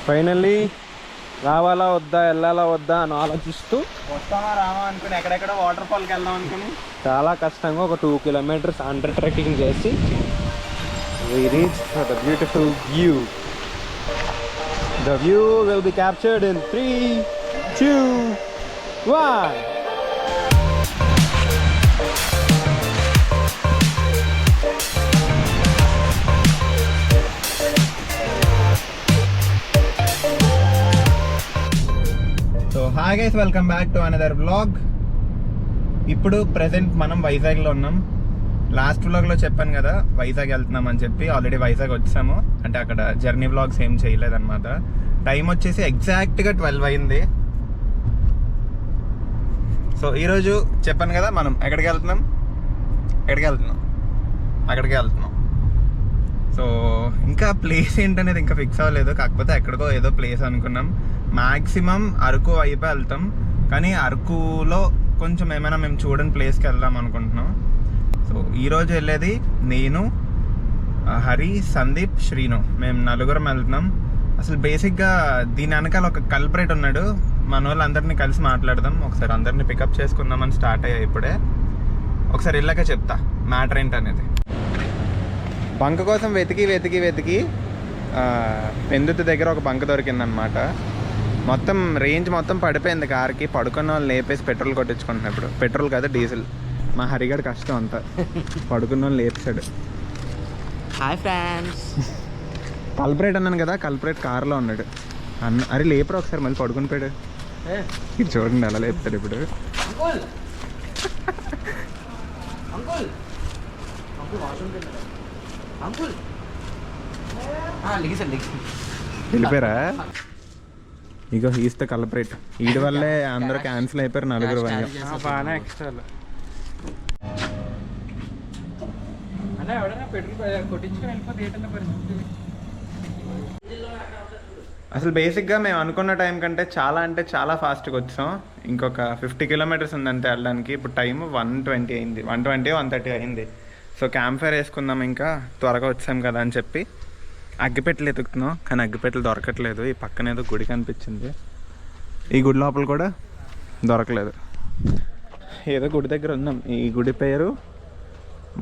Finally రావాలా వద్దా వెళ్ళాలా వద్దా అని ఆలోచిస్తూ వస్తామా రామా అనుకుని ఎక్కడెక్కడ వాటర్ ఫాల్కి వెళ్దాం అనుకుని చాలా కష్టంగా ఒక 2 kilometers అండర్ ట్రెక్కింగ్ చేసి we reached the beautiful view. The view will be captured in 3, 2, 1. So hi guys, welcome back to another vlog. ఇప్పుడు ప్రెసెంట్ మనం వైజాగ్లో ఉన్నాం. లాస్ట్ వ్లాగ్లో చెప్పాను కదా వైజాగ్ వెళ్తున్నాం అని చెప్పి. ఆల్రెడీ వైజాగ్ వచ్చాము. అంటే అక్కడ జర్నీ వ్లాగ్స్ ఏం చేయలేదన్నమాట. టైం వచ్చేసి ఎగ్జాక్ట్గా 12 అయింది. సో ఈరోజు చెప్పాను కదా మనం ఎక్కడికి వెళ్తున్నాం అక్కడికి వెళ్తున్నాం. సో ఇంకా ప్లేస్ ఏంటనేది ఇంకా ఫిక్స్ అవ్వలేదు. కాకపోతే ఎక్కడికో ఏదో ప్లేస్ అనుకున్నాం. మ్యాక్సిమం అరకు వైపు వెళ్తాం, కానీ అరకులో కొంచెం ఏమైనా మేము చూడని ప్లేస్కి వెళ్దాం అనుకుంటున్నాం. సో ఈరోజు వెళ్ళేది నేను, హరి, సందీప్, శ్రీను, మేము నలుగురం వెళ్తున్నాం. అసలు బేసిక్గా దీని వెనకాల ఒక కల్పరేట్ ఉన్నాడు. మన వాళ్ళందరినీ కలిసి మాట్లాడదాం. ఒకసారి అందరినీ పికప్ చేసుకుందామని స్టార్ట్ అయ్యాయి ఇప్పుడే. ఒకసారి వెళ్ళాక చెప్తా మ్యాటర్ ఏంటనేది. బంక్ కోసం వెతికి పెందుతు దగ్గర ఒక బంక్ దొరికిందనమాట. మొత్తం రేంజ్ మొత్తం పడిపోయింది కార్కి. పడుకున్న వాళ్ళు లేపేసి పెట్రోల్ కొట్టించుకుంటున్నాం. ఇప్పుడు పెట్రోల్ కాదు డీజిల్. మా హరిగాడు కష్టం అంతా. పడుకున్న వాళ్ళు లేపేశాడు. Hi friends. కల్పరేట్ అన్నాను కదా, కల్పరేట్ కార్లో ఉన్నాడు. అరే లేపరు ఒకసారి, మళ్ళీ పడుకుని పోయాడు. ఇది చూడండి అలా లేపుతాడు ఇప్పుడు. వెళ్ళిపోయారా? ఇగో ఈస్తే కల్పరేట్. వీడి వల్లే అందరూ క్యాన్సిల్ అయిపోయారు. నలుగురు బాగా ఎక్స్ట్రా అసలు బేసిక్గా మేము అనుకున్న టైం కంటే చాలా అంటే చాలా ఫాస్ట్గా వచ్చాం. ఇంకొక 50 kilometers ఉందంతే వెళ్ళడానికి. ఇప్పుడు టైం 1:20 అయింది. 1:20, 1:30 అయింది. సో క్యాంప్ ఫైర్ వేసుకుందాం ఇంకా త్వరగా వచ్చాం కదా అని చెప్పి అగ్గిపెట్టెలు ఎతుకుతున్నాం. కానీ అగ్గిపెట్టెలు దొరకట్లేదు. ఈ పక్కన ఏదో గుడి కనిపించింది. ఈ గుడి లోపల కూడా దొరకలేదు. ఏదో గుడి దగ్గర ఉన్నాం. ఈ గుడి పేరు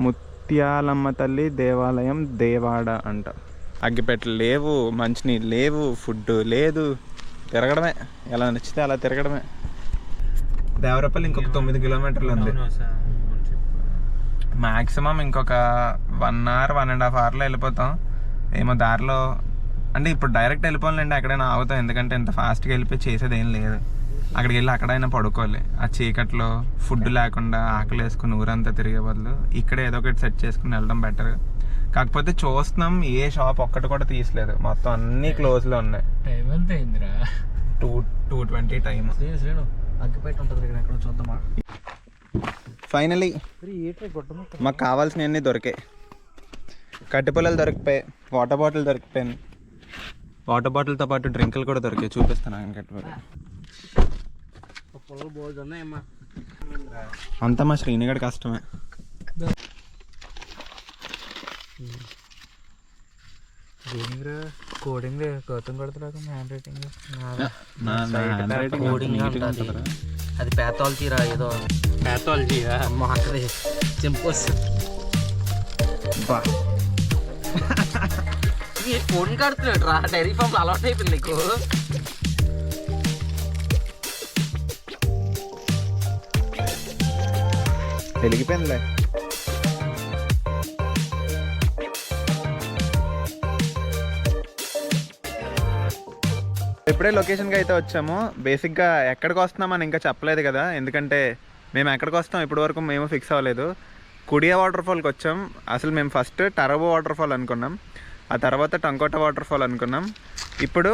ముత్యాలమ్మ తల్లి దేవాలయం, దేవాడ అంట. అగ్గిపెట్టెలు లేవు, మంచినీళ్ళు లేవు, ఫుడ్ లేదు. తిరగడమే, ఎలా నచ్చితే అలా తిరగడమే. దేవరపల్లి ఇంకొక 9 kilometers ఉంది. మ్యాక్సిమం ఇంకొక 1 hour, 1.5 hours వెళ్ళిపోతాం. ఏమో దారిలో అంటే ఇప్పుడు డైరెక్ట్ వెళ్ళిపోవాలంటే ఎక్కడైనా ఆగుతాం. ఎందుకంటే ఇంత ఫాస్ట్గా వెళ్ళిపోయి చేసేది ఏం లేదు. అక్కడికి వెళ్ళి అక్కడైనా పడుకోవాలి. ఆ చీకట్లో ఫుడ్ లేకుండా ఆకలి వేసుకుని ఊరంతా తిరిగే బదులు ఇక్కడే ఏదో ఒకటి సెట్ చేసుకుని వెళ్ళడం బెటర్. కాకపోతే చూస్తున్నాం, ఏ షాప్ ఒక్కటి కూడా తీసలేదు. మొత్తం అన్నీ క్లోజ్లో ఉన్నాయి. 2:20 టైం. ఫైనలీ మాకు కావాల్సినవన్నీ దొరికాయి. కట్టిపొలాలు దొరికిపోయాయి, వాటర్ బాటిల్ దొరికిపోయాను. వాటర్ బాటిల్తో పాటు డ్రింకులు కూడా దొరికాయి. చూపిస్తాను కట్టిపొలాలు. అంతా మా శ్రీనిగడ్ కష్టమే. కోడింగ్ గౌతమ్ కొడుతున్నాడు. హ్యాండ్ రైటింగ్ అది ప్యాథాలజీ రా. ఏదో ప్యాథాలజీ మాకు సింపుల్స్. కోడింగ్ కడుతున్నాడు రా. డైరీ ఫామ్ అలవాటు అయిపోయింది నీకు. తెలిగిపోయిందిలే. ఇప్పుడే లొకేషన్కి అయితే వచ్చాము. బేసిక్గా ఎక్కడికి వస్తున్నామని ఇంకా చెప్పలేదు కదా, ఎందుకంటే మేము ఎక్కడికి వస్తాం ఇప్పటి వరకు మేము ఫిక్స్ అవ్వలేదు. కుడియా వాటర్ ఫాల్కి వచ్చాం. అసలు మేము ఫస్ట్ టరబో వాటర్ ఫాల్ అనుకున్నాం, ఆ తర్వాత టంకోట వాటర్ ఫాల్ అనుకున్నాం. ఇప్పుడు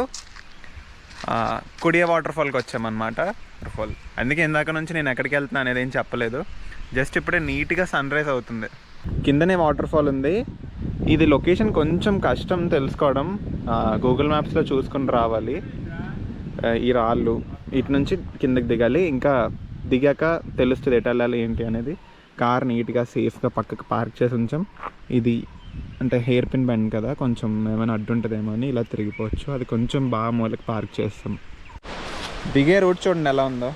కుడియా వాటర్ ఫాల్కి వచ్చామన్నమాట. వాటర్ ఫాల్ అందుకే ఇందాక నుంచి నేను ఎక్కడికి వెళ్తున్నా అనేది ఏం చెప్పలేదు. జస్ట్ ఇప్పుడే నీట్గా సన్ రైజ్ అవుతుంది. కిందనే వాటర్ ఫాల్ ఉంది. ఇది లొకేషన్ కొంచెం కష్టం తెలుసుకోవడం. గూగుల్ మ్యాప్స్లో చూసుకుని రావాలి. ఈ రాళ్ళు ఇటు నుంచి కిందకి దిగాలి. ఇంకా దిగాక తెలుస్తుంది ఎటు వెళ్ళాలి ఏంటి అనేది. కార్ నీట్గా సేఫ్గా పక్కకు పార్క్ చేసి ఉంచాం. ఇది అంటే హెయిర్ పిన్ బెండ్ కదా, కొంచెం ఏమైనా అడ్డు ఉంటుందేమో అని ఇలా తిరిగిపోవచ్చు. అది కొంచెం బాగా మూలకి పార్క్ చేస్తాం. దిగే రూట్ చూడండి ఎలా ఉందో.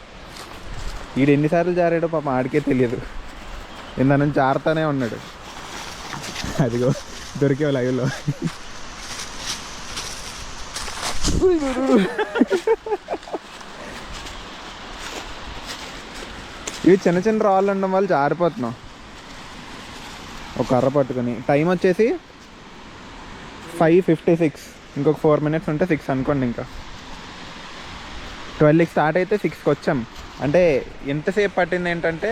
వీడు ఎన్నిసార్లు జారాడో పాపం ఆడికే తెలియదు. ఇంత నుంచి జారుతానే ఉన్నాడు. అదిగో దొరికే లైవ్లో. ఇవి చిన్న చిన్న రాళ్ళు ఉండడం వల్ల జారిపోతున్నాం. ఒక కర్ర పట్టుకుని. టైం వచ్చేసి 5:56. ఇంకొక 4 minutes ఉంటే 6 అనుకోండి. ఇంకా 12కి స్టార్ట్ అయితే 6కి వచ్చాం. అంటే ఎంతసేపు పట్టింది ఏంటంటే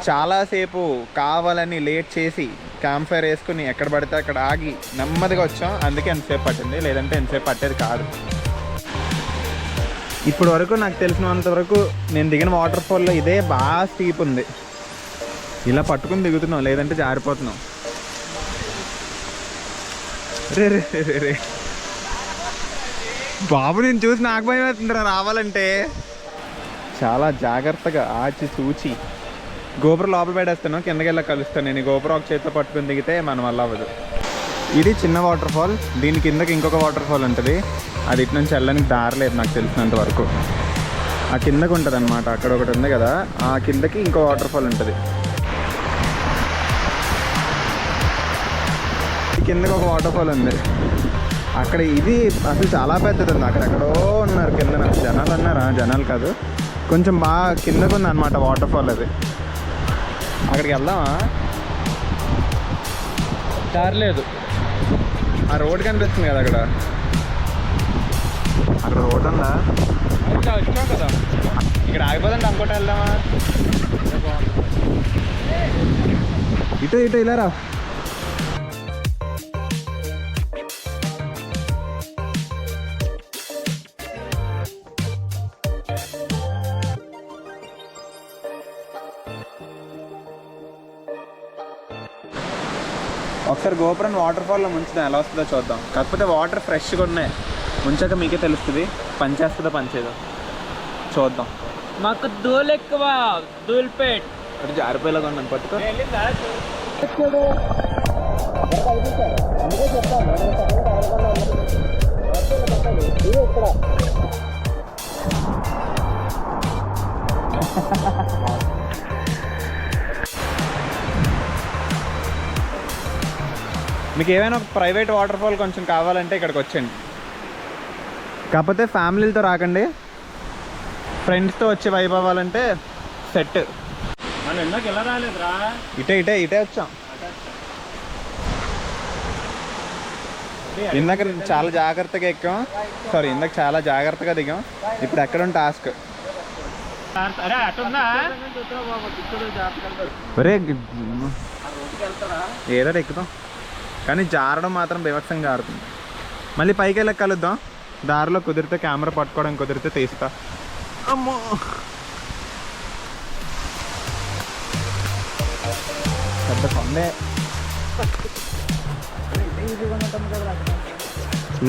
చాలాసేపు కావాలని లేట్ చేసి క్యాంప్ ఫైర్ వేసుకుని ఎక్కడ పడితే అక్కడ ఆగి నెమ్మదిగా వచ్చాం. అందుకే ఎంతసేపు పట్టింది, లేదంటే ఎంతసేపు పట్టేది కాదు. ఇప్పటి వరకు నాకు తెలిసినంత వరకు నేను దిగిన వాటర్ ఫాల్లో ఇదే బాగా స్టీప్ ఉంది. ఇలా పట్టుకుని దిగుతున్నాం, లేదంటే జారిపోతున్నాం. రే రే రే రే బాబు, నేను చూసి నాకు భయం అవుతుందిరా రావాలంటే. చాలా జాగ్రత్తగా ఆచి చూచి గోపురం లోపల పెట్టేస్తాను, కిందకి వెళ్ళి కలుస్తాను. నేను గోపురం ఒక చేతిలో పట్టుకుని దిగితే మన వల్ల అవ్వదు. ఇది చిన్న వాటర్ ఫాల్. దీని కిందకి ఇంకొక వాటర్ ఫాల్ ఉంటుంది. అది ఇటు నుంచి వెళ్ళడానికి దారి లేదు నాకు తెలిసినంత వరకు. ఆ కిందకు ఉంటుంది అనమాట. అక్కడ ఒకటి ఉంది కదా, ఆ కిందకి ఇంకో వాటర్ ఫాల్ ఉంటుంది. కిందకి ఒక వాటర్ ఫాల్ ఉంది అక్కడ. ఇది అసలు చాలా పెద్దది ఉంది. అక్కడెక్కడో ఉన్నారు కింద. జనాలు అన్నారా? జనాలు కాదు, కొంచెం బాగా కిందకు ఉంది అనమాట వాటర్ ఫాల్. అది అక్కడికి వెళ్దామా? దారి లేదు. ఆ రోడ్ కనిపిస్తుంది కదా అక్కడ. అక్కడ రోడ్ ఉందా? వచ్చాం కదా, ఇక్కడ ఆగిపోదండి. అనుకోట వెళ్దామా? ఇటు ఇటు ఇలా రా. ఒకసారి గోపురం వాటర్ ఫాల్లో ముంచుదాం, ఎలా వస్తుందో చూద్దాం. కాకపోతే వాటర్ ఫ్రెష్గా ఉన్నాయి. ముంచాక మీకే తెలుస్తుంది పనిచేస్తుందో పనిచేదో. చూద్దాం. మాకు దూలు ఎక్కువ, దూల్పేట్. అది జారిపోయేలాగా ఉన్నాను, పట్టుకో. మీకు ఏమైనా ఒక ప్రైవేట్ వాటర్ ఫాల్ కొంచెం కావాలంటే ఇక్కడికి వచ్చండి. కాకపోతే ఫ్యామిలీలతో రాకండి, ఫ్రెండ్స్తో వచ్చి వైబ్ అవ్వాలంటే సెట్. మనం ఎందాక ఎలా రాలేదురా? ఇటే వచ్చాం. ఇందాక చాలా జాగ్రత్తగా ఎక్కాం. సారీ, ఇందాక చాలా జాగ్రత్తగా దిగాం. ఇప్పుడు ఎక్కడ టాస్క్. ఒరే ఏదో ఎక్కుతాం, కానీ జారడం మాత్రం బీభత్సంగా జారుతుంది. మళ్ళీ పైకి వెళ్ళక కలుద్దాం. దారిలో కుదిరితే కెమెరా పట్టుకోవడం కుదిరితే తీస్తా. అమ్మో, పెద్ద కొండే.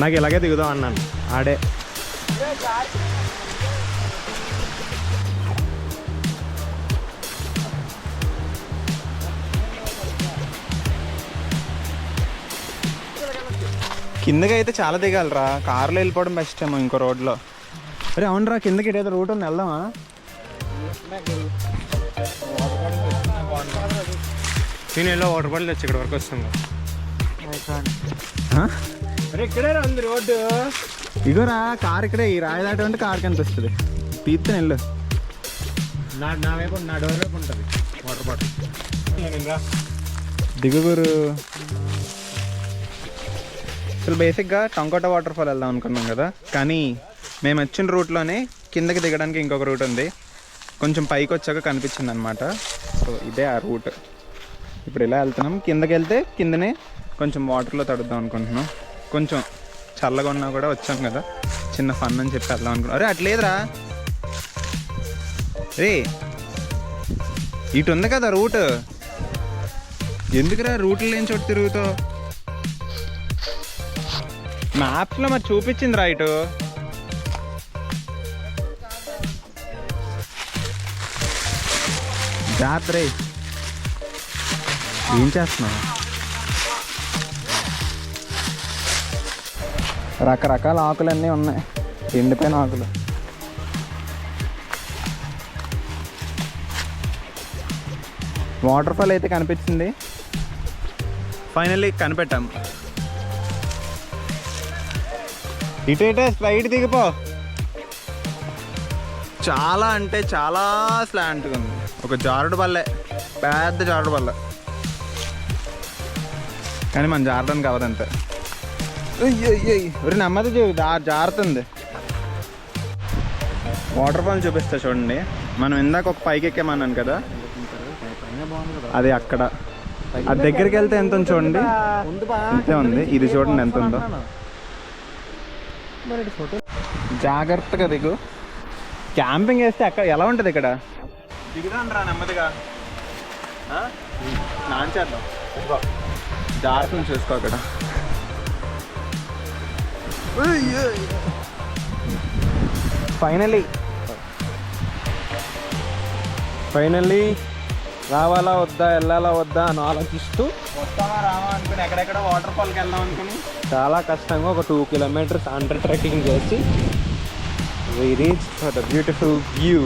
నాకు ఇలాగే దిగుదాం అన్నాను ఆడే. కిందకి అయితే చాలా దిగాలరా, కార్లో వెళ్ళిపోవడం బెస్ట్ ఏమో ఇంకో రోడ్లో. అరే అవునరా, కిందకి ఏదో రూట్ ఉంది, వెళ్దామా? నేను ఎలా వాటర్ బాటిల్ వచ్చి ఇక్కడ వరకు వస్తాను. అరే ఇక్కడే ఉంది రోడ్డు. ఇగోరా కార్ ఇక్కడే. ఈ రాయి దాటి అంటే కార్ కనిపిస్తుంది. తీర్తే వెళ్ళు. నా వైపు, నా డోర్ వైపు ఉంటుంది వాటర్ బాటిల్. దిగుగురు. అసలు బేసిక్గా టంకోట వాటర్ ఫాల్ వెళ్దాం అనుకున్నాం కదా, కానీ మేము వచ్చిన రూట్లోనే కిందకి దిగడానికి ఇంకొక రూట్ ఉంది. కొంచెం పైకి వచ్చాక కనిపించింది అనమాట. సో ఇదే ఆ రూట్. ఇప్పుడు ఇలా వెళ్తున్నాం. కిందకి వెళ్తే కిందనే కొంచెం వాటర్లో తడుద్దాం అనుకుంటున్నాం. కొంచెం చల్లగా ఉన్నా కూడా వచ్చాం కదా, చిన్న ఫన్ అని చెప్పి వెళ్దాం అనుకున్నాం. అరే అట్లేదురా రే, ఇటు ఉంది కదా రూట్. ఎందుకురా రూట్లు లేని చోటు తిరుగుతావు? మ్యాప్స్లో మరి చూపించింది రా ఇటు. జాగ్రత్త రే. ఏం చేస్తున్నావు? రకరకాల ఆకులన్నీ ఉన్నాయి, ఎండిపోయిన ఆకులు. వాటర్ ఫాల్ అయితే కనిపించింది, ఫైనల్లీ కనిపెట్టాం. ఇటే స్లైడ్ దిగిపో. చాలా అంటే చాలా స్లాంట్గా ఉంది, ఒక జారుడు బల్లే, పెద్ద జారుడు బల్ల, కానీ మనం జారడానికి అవ్వదంతే. ఒరి నెమ్మది జారుతుంది. వాటర్ ఫాల్ చూపిస్తా చూడండి. మనం ఇందాక ఒక పైకి ఎక్కామన్నాను కదా, అది అక్కడ. అది దగ్గరికి వెళ్తే ఎంత ఉంది చూడండి, ఇంతే ఉంది. ఇది చూడండి ఎంత ఉందో. జాగ్రత్తగా దిగు. క్యాంపింగ్ వేస్తే అక్కడ ఎలా ఉంటుంది ఇక్కడ? దిగుదాం రా నెమ్మదిగా, స్నానం చేద్దాం. జాగ్రత్తలు చూసుకో అక్కడ. ఫైనల్లీ రావాలా వద్దా, వెళ్ళాలా వద్దా అని ఆలోచిస్తూ వస్తావా రావా అనుకుని ఎక్కడెక్కడ వాటర్ ఫాల్కి వెళ్దాం అనుకుని చాలా కష్టంగా ఒక 2 kilometers అండర్ ట్రెక్కింగ్ చేసి we reached for the beautiful view.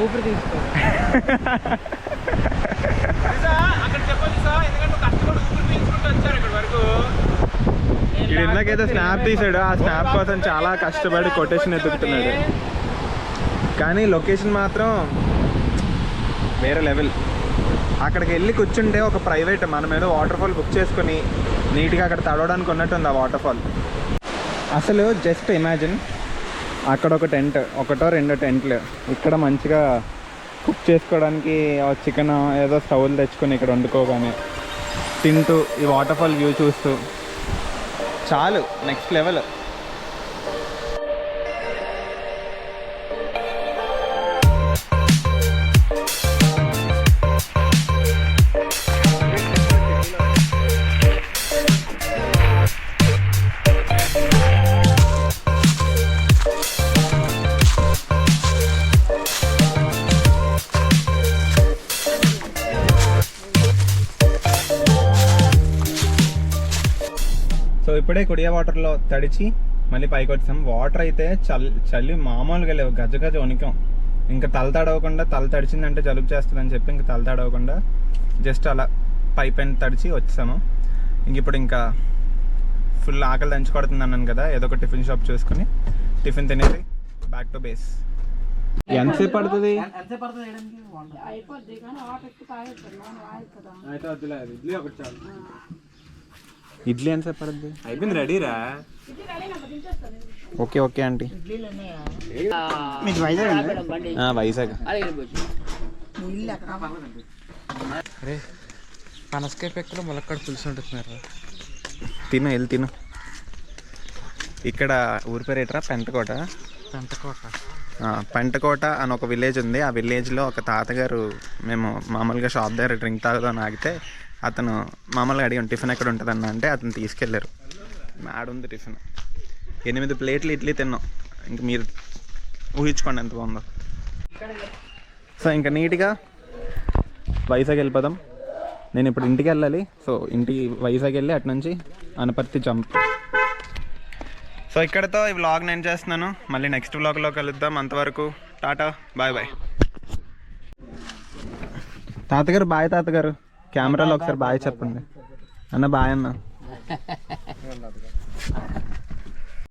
ఊపిరి తీసుకో. ఇక్కడ ఇందాకైతే స్నాప్ తీసాడు, ఆ స్నాప్ కోసం చాలా కష్టపడి కొటేషన్ ఎత్తుకుతున్నాడు, కానీ లొకేషన్ మాత్రం వేరే లెవెల్. అక్కడికి వెళ్ళి కూర్చుంటే ఒక ప్రైవేట్ మనం ఏదో వాటర్ ఫాల్ బుక్ చేసుకొని నీట్గా అక్కడ తడవడానికి ఉన్నట్టుంది ఆ వాటర్ ఫాల్. అసలు జస్ట్ ఇమాజిన్, అక్కడ ఒక టెంట్, ఒకటో రెండో టెంట్లు, ఇక్కడ మంచిగా కుక్ చేసుకోవడానికి చికెన్ ఏదో స్టవ్లు తెచ్చుకొని ఇక్కడ వండుకోగానే తింటూ ఈ వాటర్ ఫాల్ వ్యూ చూస్తూ చాలు, నెక్స్ట్ లెవెల్. సో ఇప్పుడే కుడియా వాటర్లో తడిచి మళ్ళీ పైకి వచ్చాం. వాటర్ అయితే చలి మామూలుగా లేవు, గజ వణికాం. ఇంకా తల తడవకుండా, తల తడిచిందంటే జలుబు చేస్తుందని చెప్పి ఇంకా తల తడవకుండా జస్ట్ అలా పైన తడిచి వచ్చాము. ఇప్పుడు ఇంకా ఫుల్ ఆకలి దంచుకొడుతుంది అన్నాను కదా, ఏదో ఒక టిఫిన్ షాప్ చూసుకొని టిఫిన్ తినేది బ్యాక్ టు బేస్. ఎంతసేపు పడుతుంది? ఇడ్లీ ఒకటి చాలు. ఇడ్లీ ఎంతసేపు పడుతుంది? అయిపోయింది, రెడీరా. Okay okay aunty. వైజాగ్. అరే పనసకాయ పెక్కలు ములక్కడ పులుసు ఉంటున్నారు. తిను, వెళ్ళి తిను. ఇక్కడ ఊరి పేరు ఏంట్రా? పెంటకోట. పెంటకోట అని ఒక విలేజ్ ఉంది. ఆ విలేజ్లో ఒక తాతగారు, మేము మామూలుగా షాప్ దగ్గర డ్రింక్ తాగుదాం ఆగితే అతను మామూలుగా అడిగాం టిఫిన్ ఎక్కడ ఉంటుందన్న అంటే అతను తీసుకెళ్ళారు. ఉంది టిఫిన్. 8 ప్లేట్లు ఇడ్లీ తిన్నాం. ఇంక మీరు ఊహించుకోండి ఎంత బాగుందో. సో ఇంకా నీట్గా వైజాగ్ వెళ్ళిపోదాం. నేను ఇప్పుడు ఇంటికి వెళ్ళాలి. సో ఇంటికి వైజాగ్ వెళ్ళి అటు నుంచి అనపర్తి జంప్. సో ఇక్కడతో ఈ వ్లాగ్ నేను చేస్తున్నాను. మళ్ళీ నెక్స్ట్ వ్లాగ్లో కలుద్దాం. అంతవరకు టాటా, బాయ్ బాయ్. తాతగారు బాయ్. తాతగారు కెమెరాలో ఒకసారి బాయ్ చెప్పండి. అన్న బాయ్ అన్న.